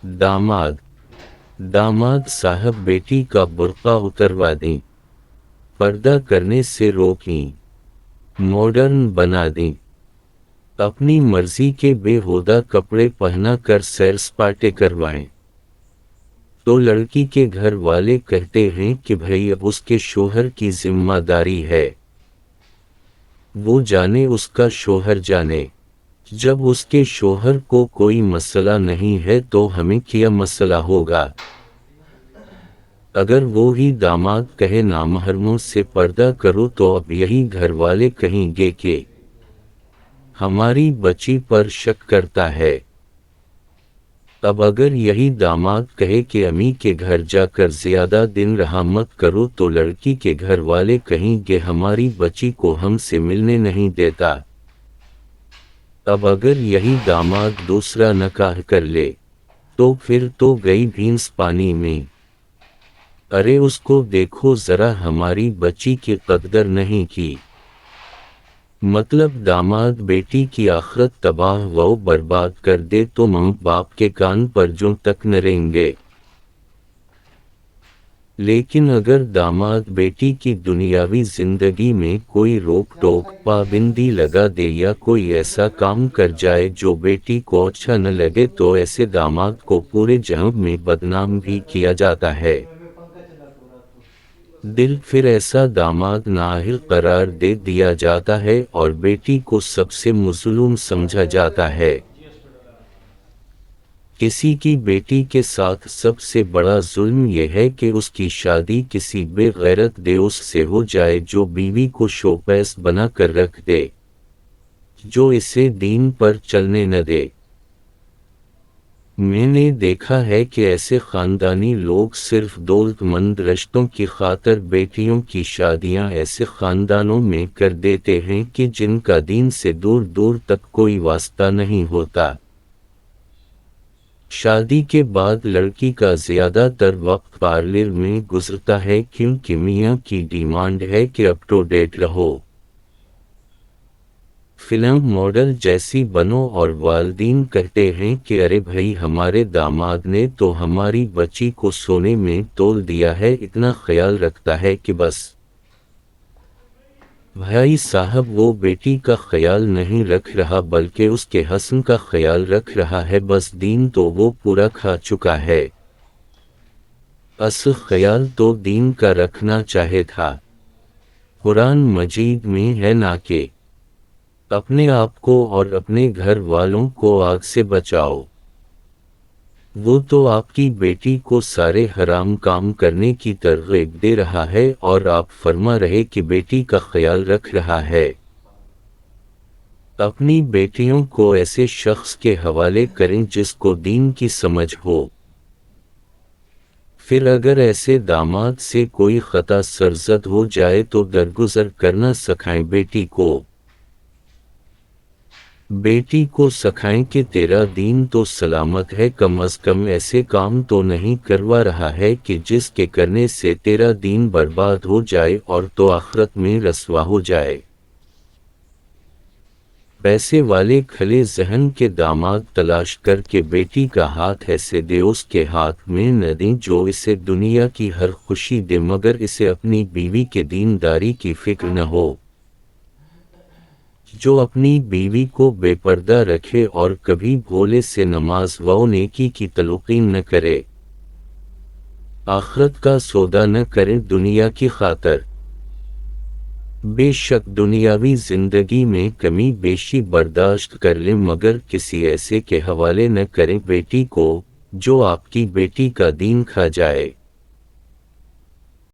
दामाद दामाद साहब बेटी का बुर्का उतरवा दें, पर्दा करने से रोकें, मॉडर्न बना दें, अपनी मर्जी के बेहुदा कपड़े पहना कर सैर सपाटे करवाएं, तो लड़की के घर वाले कहते हैं कि भाई अब उसके शोहर की जिम्मेदारी है, वो जाने उसका शोहर जाने। जब उसके शोहर को कोई मसला नहीं है तो हमें क्या मसला होगा। अगर वो ही दामाद कहे नामहरमों से पर्दा करो तो अब यही घर वाले कहेंगे कि हमारी बच्ची पर शक करता है। अब अगर यही दामाद कहे कि अम्मी के घर जाकर ज्यादा दिन रहा मत करो तो लड़की के घर वाले कहेंगे हमारी बच्ची को हमसे मिलने नहीं देता। अब अगर यही दामाद दूसरा निकाह कर ले तो फिर तो गई भैंस पानी में। अरे उसको देखो जरा, हमारी बच्ची की कदर नहीं की। मतलब दामाद बेटी की आखिरत तबाह व बर्बाद कर दे तो माँ बाप के कान पर जो तक न रहेंगे। लेकिन अगर दामाद बेटी की दुनियावी जिंदगी में कोई रोक टोक पाबंदी लगा दे या कोई ऐसा काम कर जाए जो बेटी को अच्छा न लगे तो ऐसे दामाद को पूरे जहां में बदनाम भी किया जाता है। फिर ऐसा दामाद नाअहल करार दे दिया जाता है और बेटी को सबसे मजलूम समझा जाता है। किसी की बेटी के साथ सबसे बड़ा जुल्म यह है कि उसकी शादी किसी बेगैरत देउस से हो जाए जो बीवी को शोपैस बना कर रख दे, जो इसे दीन पर चलने न दे। मैंने देखा है कि ऐसे खानदानी लोग सिर्फ दौलतमंद रिश्तों की खातिर बेटियों की शादियां ऐसे खानदानों में कर देते हैं कि जिनका दीन से दूर दूर तक कोई वास्ता नहीं होता। शादी के बाद लड़की का ज़्यादातर वक्त पार्लर में गुजरता है क्योंकि मियाँ की डिमांड है कि अप टू डेट रहो, फिल्म मॉडल जैसी बनो, और वालिदैन कहते हैं कि अरे भाई हमारे दामाद ने तो हमारी बच्ची को सोने में तोल दिया है, इतना ख्याल रखता है कि बस। भाई साहब वो बेटी का ख्याल नहीं रख रहा बल्कि उसके हसन का ख्याल रख रहा है, बस दीन तो वो पूरा खा चुका है। असल ख्याल तो दीन का रखना चाहे था। कुरान मजीद में है ना कि अपने आप को और अपने घर वालों को आग से बचाओ। वो तो आपकी बेटी को सारे हराम काम करने की तरगीब दे रहा है और आप फरमा रहे कि बेटी का ख्याल रख रहा है। अपनी बेटियों को ऐसे शख्स के हवाले करें जिसको दीन की समझ हो। फिर अगर ऐसे दामाद से कोई खता सरजद हो जाए तो दरगुजर करना सिखाएं बेटी को। बेटी को सिखाएं कि तेरा दीन तो सलामत है, कम अज कम ऐसे काम तो नहीं करवा रहा है कि जिसके करने से तेरा दीन बर्बाद हो जाए और तो आखिरत में रसवा हो जाए। पैसे वाले खले जहन के दामाद तलाश करके बेटी का हाथ ऐसे दे उसके हाथ में न दें जो इसे दुनिया की हर खुशी दे मगर इसे अपनी बीवी के दीनदारी की फिक्र न हो, जो अपनी बीवी को बेपर्दा रखे और कभी भोले से नमाज व नेकी की तलकीन न करे, आखिरत का सौदा न करे दुनिया की खातिर। बेशक दुनियावी जिंदगी में कमी बेशी बर्दाश्त कर ले मगर किसी ऐसे के हवाले न करें बेटी को जो आपकी बेटी का दीन खा जाए।